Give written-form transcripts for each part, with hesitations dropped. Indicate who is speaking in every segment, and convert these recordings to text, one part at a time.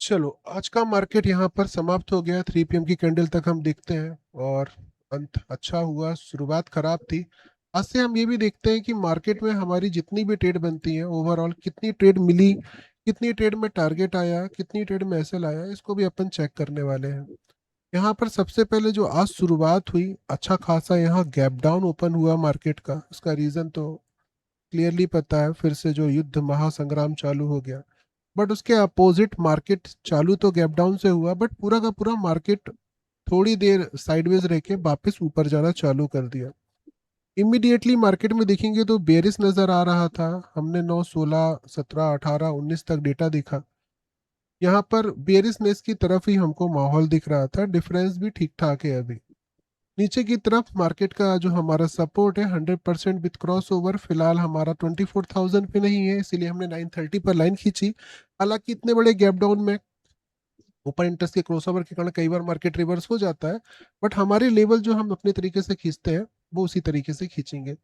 Speaker 1: चलो आज का मार्केट यहाँ पर समाप्त हो गया। 3 PM की कैंडल तक हम देखते हैं और अंत अच्छा हुआ, शुरुआत खराब थी। आज से हम ये भी देखते हैं कि मार्केट में हमारी जितनी भी ट्रेड बनती है ओवरऑल कितनी ट्रेड मिली, कितनी ट्रेड में टारगेट आया, कितनी ट्रेड में एसएल आया, इसको भी अपन चेक करने वाले हैं। यहाँ पर सबसे पहले जो आज शुरुआत हुई, अच्छा खासा यहाँ गैप डाउन ओपन हुआ मार्केट का। उसका रीजन तो क्लियरली पता है, फिर से जो युद्ध महासंग्राम चालू हो गया। बट उसके अपोजिट मार्केट चालू तो गैप डाउन से हुआ, बट पूरा का पूरा मार्केट थोड़ी देर साइडवेज रह के वापस ऊपर जाना चालू कर दिया। इमीडिएटली मार्केट में देखेंगे तो बेरिस नजर आ रहा था। हमने 9, 16, 17, 18, 19 तक डेटा देखा। यहाँ पर बेरिसनेस की तरफ ही हमको माहौल दिख रहा था। डिफरेंस भी ठीक ठाक है अभी। नीचे की तरफ मार्केट का जो हमारा सपोर्ट है 100% विथ क्रॉस ओवर, फिलहाल हमारा 24,000 पे नहीं है, इसीलिए हमने 930 पर लाइन खींची। हालांकि इतने बड़े गैप डाउन में ओपन इंटरेस्ट के क्रॉसओवर के कारण कई बार मार्केट रिवर्स हो जाता है। बट हमारे लेवल जो हम अपने तरीके से खींचते हैं वो उसी तरीके से खींचेंगे।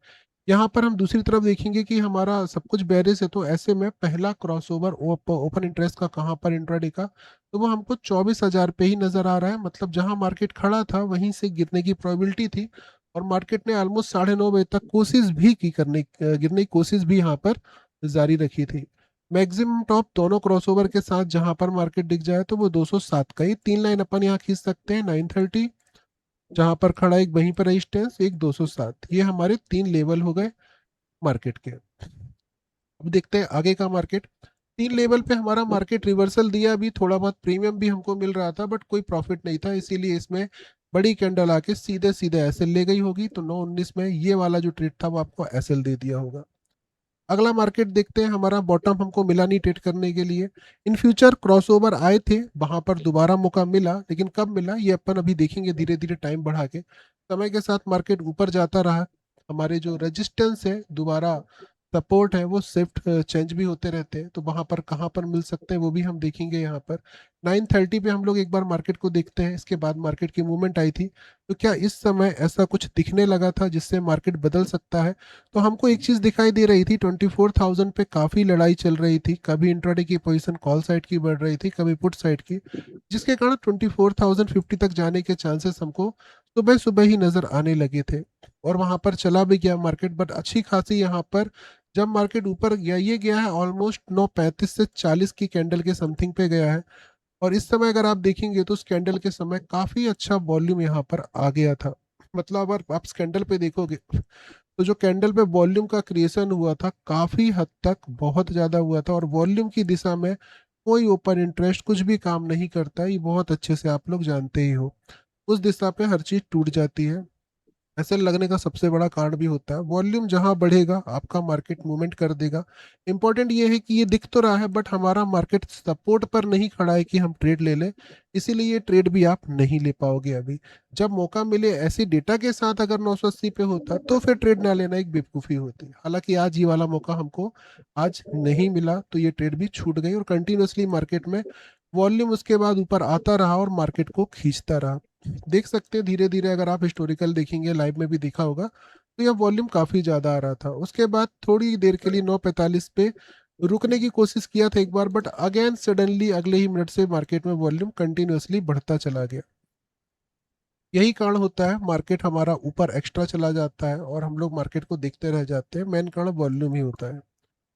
Speaker 1: यहाँ पर हम दूसरी तरफ देखेंगे कि हमारा सब कुछ बेरिस है, तो ऐसे में पहला क्रॉसओवर ओपन इंटरेस्ट का कहाँ पर इंट्राडे का, तो वो हमको 24,000 पे ही नजर आ रहा है। मतलब जहां मार्केट खड़ा था वहीं से गिरने की प्रोबेबिलिटी थी। और मार्केट ने ऑलमोस्ट 9:30 बजे तक कोशिश भी की करने गिरने की कोशिश भी यहाँ पर जारी रखी थी। मैक्सिमम टॉप दोनों क्रॉसओवर के साथ जहां पर मार्केट दिख जाए तो वो 207 का ही 3 लाइन अपन यहाँ खींच सकते हैं। 930 जहां पर खड़ा, एक वहीं पर रेजिस्टेंस, एक 207, ये हमारे 3 लेवल हो गए मार्केट के। अब देखते हैं आगे का मार्केट। 3 लेवल पे हमारा मार्केट रिवर्सल दिया, अभी थोड़ा बहुत प्रीमियम भी हमको मिल रहा था बट कोई प्रॉफिट नहीं था, इसीलिए इसमें बड़ी कैंडल आके सीधे सीधे एसएल ले गई होगी। तो 9:19 में ये वाला जो ट्रेड था वो आपको एसएल दे दिया होगा। अगला मार्केट देखते हैं। हमारा बॉटम हमको मिला नहीं ट्रेड करने के लिए। इन फ्यूचर क्रॉसओवर आए थे, वहां पर दोबारा मौका मिला, लेकिन कब मिला ये अपन अभी देखेंगे धीरे धीरे टाइम बढ़ा के। समय के साथ मार्केट ऊपर जाता रहा। हमारे जो रेजिस्टेंस है दोबारा सपोर्ट है वो शिफ्ट चेंज भी होते रहते हैं, तो वहां पर कहाँ पर मिल सकते हैं वो भी हम देखेंगे। यहाँ पर 9:30 पे हम लोग एक बार मार्केट को देखते हैं। इसके बाद मार्केट की मूवमेंट आई थी, तो क्या इस समय ऐसा कुछ दिखने लगा था जिससे मार्केट बदल सकता है? तो हमको एक चीज दिखाई दे रही थी, 24,000 पे काफी लड़ाई चल रही थी। कभी इंट्राडे की पोजीशन कॉल साइड की बढ़ रही थी, कभी पुट साइड की, जिसके कारण 24,050 तक जाने के चांसेस हमको सुबह सुबह ही नजर आने लगे थे। और वहां पर चला भी गया मार्केट, बट अच्छी खासी यहाँ पर जब मार्केट ऊपर गया, ये गया है ऑलमोस्ट 9:35 से 40 की कैंडल के समथिंग पे गया है। और इस समय अगर आप देखेंगे तो उस कैंडल के समय काफी अच्छा वॉल्यूम यहाँ पर आ गया था। मतलब अगर आप कैंडल पे देखोगे तो जो कैंडल पे वॉल्यूम का क्रिएशन हुआ था काफी हद तक बहुत ज्यादा हुआ था। और वॉल्यूम की दिशा में कोई ओपन इंटरेस्ट कुछ भी काम नहीं करता, ये बहुत अच्छे से आप लोग जानते ही हो। उस दिशा पे हर चीज टूट जाती है। ऐसे लगने का सबसे बड़ा कारण भी होता है वॉल्यूम जहां बढ़ेगा आपका मार्केट मूवमेंट कर देगा। इंपॉर्टेंट ये है कि ये दिख तो रहा है बट हमारा मार्केट सपोर्ट पर नहीं खड़ा है कि हम ट्रेड ले लें। इसीलिए ये ट्रेड भी आप नहीं ले पाओगे अभी। जब मौका मिले ऐसे डेटा के साथ, अगर 980 पे होता तो फिर ट्रेड ना लेना एक बेवकूफ़ी होती। हालांकि आज ये वाला मौका हमको आज नहीं मिला, तो ये ट्रेड भी छूट गई और कंटिन्यूसली मार्केट में वॉल्यूम उसके बाद ऊपर आता रहा और मार्केट को खींचता रहा। देख सकते हैं धीरे धीरे, अगर आप हिस्टोरिकल देखेंगे, लाइव में भी देखा होगा, तो यह वॉल्यूम काफी ज्यादा आ रहा था। उसके बाद थोड़ी देर के लिए 9:45 पे रुकने की कोशिश किया था एक बार, बट अगेन सडनली अगले ही मिनट से मार्केट में वॉल्यूम कंटिन्यूअसली बढ़ता चला गया। यही कारण होता है मार्केट हमारा ऊपर एक्स्ट्रा चला जाता है और हम लोग मार्केट को देखते रह जाते हैं। मेन कारण वॉल्यूम ही होता है।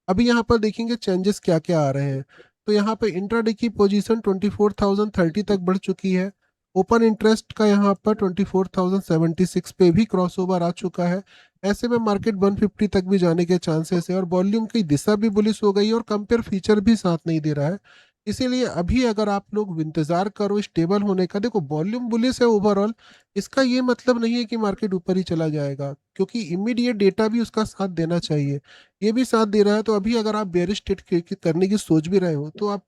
Speaker 1: अभी यहाँ पर देखेंगे चेंजेस क्या क्या आ रहे हैं। तो यहाँ पे इंट्राडे की पोजीशन 24,030 तक बढ़ चुकी है। ओपन इंटरेस्ट का यहाँ पर 24,076 पे भी क्रॉसओवर आ चुका है। ऐसे में मार्केट 150 तक भी जाने के चांसेस है और वॉल्यूम की दिशा भी बुलिश हो गई और कंपेयर फीचर भी साथ नहीं दे रहा है। इसीलिए अभी अगर आप लोग इंतजार करो स्टेबल होने का, देखो वॉल्यूम बुलिश है ओवरऑल, इसका ये मतलब नहीं है कि मार्केट ऊपर ही चला जाएगा, क्योंकि इमीडिएट डेटा भी उसका साथ देना चाहिए। ये भी साथ दे रहा है, तो अभी अगर आप बेयरिश ट्रेड करने की सोच भी रहे हो तो आप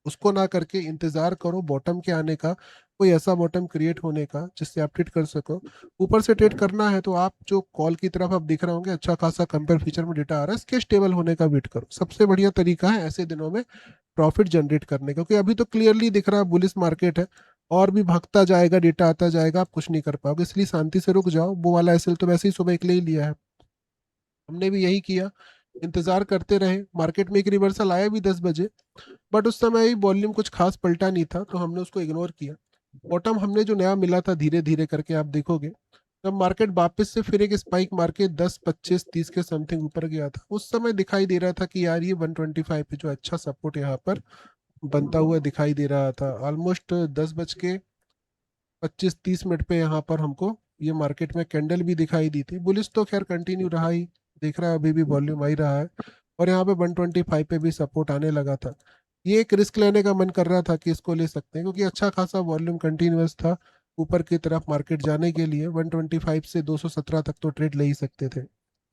Speaker 1: उसको ना करके इंतजार करो बॉटम के आने का, कोई ऐसा बॉटम क्रिएट होने का जिससे आप ट्रेड कर सको। ऊपर से ट्रेड करना है तो आप जो कॉल की तरफ आप दिख रहे होंगे, अच्छा खासा कंपेयर फीचर में डेटा आ रहा है, इसके स्टेबल होने का वेट करो। सबसे बढ़िया तरीका है ऐसे दिनों में प्रॉफिट जनरेट करने का, क्योंकि अभी तो क्लियरली दिख रहा है बुलिश मार्केट है। और भी भागता जाएगा, डेटा आता जाएगा, आप कुछ नहीं कर पाओगे, इसलिए शांति से रुक जाओ। वो वाला एसएल तो वैसे ही सुबह के लिए ही लिया है, हमने भी यही किया। इंतजार करते रहे। मार्केट में एक रिवर्सल आया भी 10 बजे, बट उस समय ही वॉल्यूम कुछ खास पलटा नहीं था, तो हमने उसको इग्नोर किया। बॉटम हमने जो नया मिला था धीरे धीरे करके आप देखोगे, जब मार्केट वापस से फिर एक स्पाइक मार के 10 25 30 के समथिंग ऊपर गया था, उस समय दिखाई दे रहा था कि यार ये 125 पे जो अच्छा सपोर्ट यहाँ पर बनता हुआ दिखाई दे रहा था। ऑलमोस्ट 10 बज के 25 30 मिनट पे यहाँ पर हमको ये मार्केट में कैंडल भी दिखाई दी थी। बुलिस तो खैर कंटिन्यू रहा ही, देख रहा है अभी भी वॉल्यूम आ ही रहा है, और यहाँ पे 125 पे भी सपोर्ट आने लगा था। ये एक रिस्क लेने का मन कर रहा था कि इसको ले सकते हैं, क्योंकि अच्छा खासा वॉल्यूम कंटिन्यूअस था ऊपर की तरफ मार्केट जाने के लिए। 125 से 217 तक तो ट्रेड ले ही सकते थे,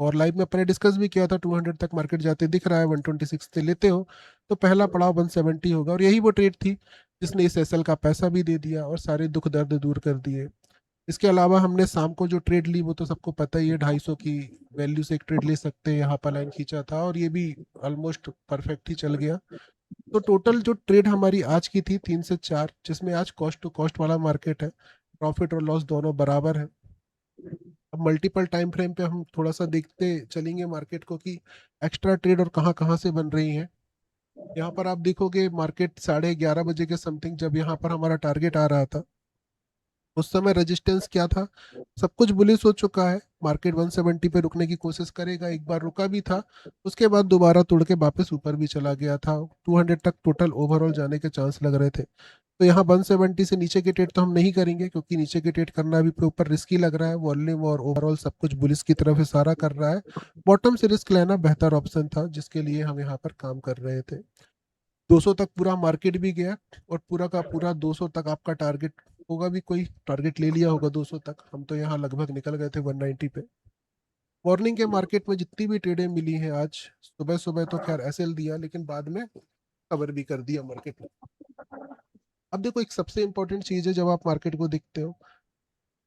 Speaker 1: और लाइव में अपने डिस्कस भी किया था 200 तक मार्केट जाते दिख रहा है। 126 से लेते हो तो पहला पड़ाव 170 होगा, और यही वो ट्रेड थी जिसने इस एसएल का पैसा भी दे दिया और सारे दुख दर्द दूर कर दिए। इसके अलावा हमने शाम को जो ट्रेड ली वो तो सबको पता ही है, 250 की वैल्यू से एक ट्रेड ले सकते हैं, यहाँ पर लाइन खींचा था और ये भी ऑलमोस्ट परफेक्ट ही चल गया। तो टोटल जो ट्रेड हमारी आज की थी 3 से 4, जिसमें आज कॉस्ट टू कॉस्ट वाला मार्केट है, प्रॉफिट और लॉस दोनों बराबर है। अब मल्टीपल टाइम फ्रेम पे हम थोड़ा सा देखते चलेंगे मार्केट को कि एक्स्ट्रा ट्रेड और कहाँ कहाँ से बन रही है। यहाँ पर आप देखोगे मार्केट 11:30 बजे के समथिंग जब यहाँ पर हमारा टारगेट आ रहा था, उस समय रेजिस्टेंस क्या था, सब कुछ बुलिश हो चुका है, मार्केट 170 पे रुकने की कोशिश करेगा, एक बार रुका भी था, उसके बाद दोबारा तोड़ के वापस ऊपर भी चला गया था। 200 तक टोटल ओवरऑल जाने के चांस लग रहे थे। तो यहाँ 170 से नीचे के ट्रेड तो हम नहीं करेंगे, क्योंकि नीचे के ट्रेड करना अभी ऊपर रिस्की लग रहा है, वॉल्यूम और ओवरऑल सब कुछ बुलिश की तरफ इशारा कर रहा है। बॉटम से रिस्क लेना बेहतर ऑप्शन था, जिसके लिए हम यहाँ पर काम कर रहे थे। 200 तक पूरा मार्केट भी गया, और पूरा का पूरा 200 तक आपका टारगेट होगा भी, कोई टारगेट ले लिया होगा 200 तक। हम तो यहाँ लगभग निकल गए थे 190 पे। मॉर्निंग के मार्केट में जितनी भी ट्रेडें मिली हैं आज, सुबह सुबह तो खैर एसएल दिया, लेकिन बाद में कवर भी कर दिया मार्केट ने। अब देखो एक सबसे इंपॉर्टेंट चीज है, जब आप मार्केट को देखते हो,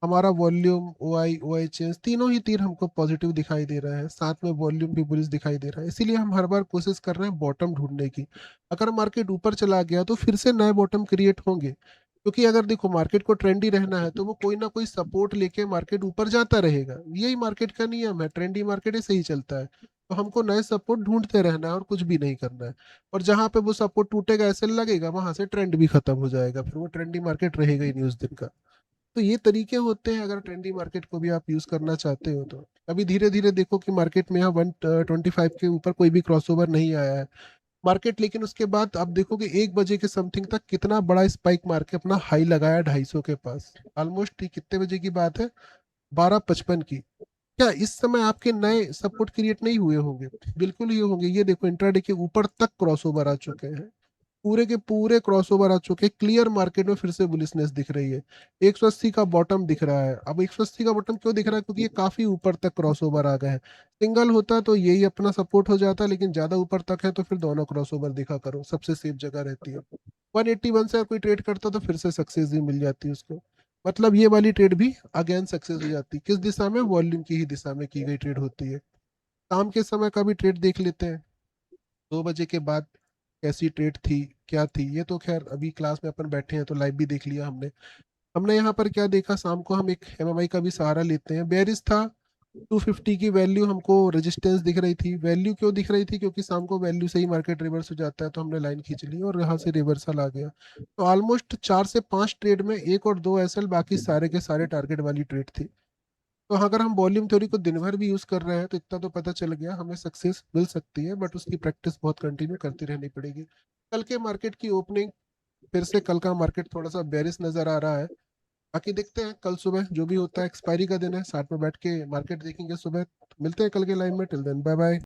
Speaker 1: हमारा वॉल्यूम ओ आई चेंज तीनों ही तीर हमको पॉजिटिव दिखाई दे रहे हैं, साथ में वॉल्यूम भी बुलिश दिखाई दे रहा है। इसीलिए हम हर बार कोशिश कर रहे हैं बॉटम ढूंढने की। अगर मार्केट ऊपर चला गया तो फिर से नए बॉटम क्रिएट होंगे, क्योंकि अगर देखो मार्केट को ट्रेंडी रहना है तो वो कोई ना कोई सपोर्ट लेके मार्केट ऊपर जाता रहेगा, यही मार्केट का नियम है, ट्रेंडी मार्केट ऐसे ही चलता है। तो हमको नए सपोर्ट ढूंढते रहना है और कुछ भी नहीं करना है। और जहां पे वो सपोर्ट टूटेगा, ऐसे लगेगा, वहां से ट्रेंड भी खत्म हो जाएगा, फिर वो ट्रेंडी मार्केट रहेगा ही नहीं उस दिन का। तो ये तरीके होते हैं अगर ट्रेंडी मार्केट को भी आप यूज करना चाहते हो तो। अभी धीरे धीरे देखो कि मार्केट में यहाँ 125 के ऊपर कोई भी क्रॉसओवर नहीं आया है मार्केट, लेकिन उसके बाद आप देखोगे 1 बजे के समथिंग तक कितना बड़ा स्पाइक मार के अपना हाई लगाया 250 के पास। ऑलमोस्ट कितने बजे की बात है, 12:55 की। क्या इस समय आपके नए सपोर्ट क्रिएट नहीं हुए होंगे? बिल्कुल ही होंगे। ये देखो इंट्राडे के ऊपर तक क्रॉसओवर आ चुके हैं, पूरे के पूरे क्रॉसओवर आ चुके हैं, क्लियर मार्केट में फिर से बुलिशनेस दिख रही है। 180 का बॉटम दिख रहा है। अब 180 का बॉटम क्यों दिख रहा है? क्योंकि ये काफी ऊपर तक क्रॉसओवर आ गए हैं। सिंगल होता तो यही अपना सपोर्ट हो जाता, लेकिन ज्यादा ऊपर तक है तो फिर दोनों क्रॉसओवर दिखा करो, सबसे सेफ जगह रहती है। 181 से अगर कोई ट्रेड करता तो फिर से सक्सेस भी मिल जाती है उसको, मतलब ये वाली ट्रेड भी अगेन सक्सेस हो जाती। किस दिशा में? वॉल्यूम की ही दिशा में की गई ट्रेड होती है। शाम के समय का भी ट्रेड देख लेते हैं, 2 बजे के बाद कैसी ट्रेड थी, क्या थी। ये तो खैर अभी क्लास में अपन बैठे हैं तो लाइव भी देख लिया हमने। हमने यहाँ पर क्या देखा, शाम को हम एक एमएमआई का भी सहारा लेते हैं, बेयरिश था। 250 की वैल्यू हमको रेजिस्टेंस दिख रही थी। वैल्यू क्यों दिख रही थी? क्योंकि शाम को वैल्यू से ही मार्केट रिवर्स हो जाता है, तो हमने लाइन खींच ली और यहाँ से रिवर्सल आ गया। तो ऑलमोस्ट 4 से 5 ट्रेड में एक और दो एसएल, बाकी सारे के सारे टारगेट वाली ट्रेड थी। तो अगर हम वॉल्यूम थ्योरी को दिन भर भी यूज कर रहे हैं तो इतना तो पता चल गया हमें सक्सेस मिल सकती है, बट उसकी प्रैक्टिस बहुत कंटिन्यू करती रहनी पड़ेगी। कल के मार्केट की ओपनिंग, फिर से कल का मार्केट थोड़ा सा बेरिश नजर आ रहा है। बाकी देखते हैं कल सुबह जो भी होता है, एक्सपायरी का दिन है, साथ में बैठ के मार्केट देखेंगे सुबह। मिलते हैं कल के लाइव में, टिल देन बाय बाय।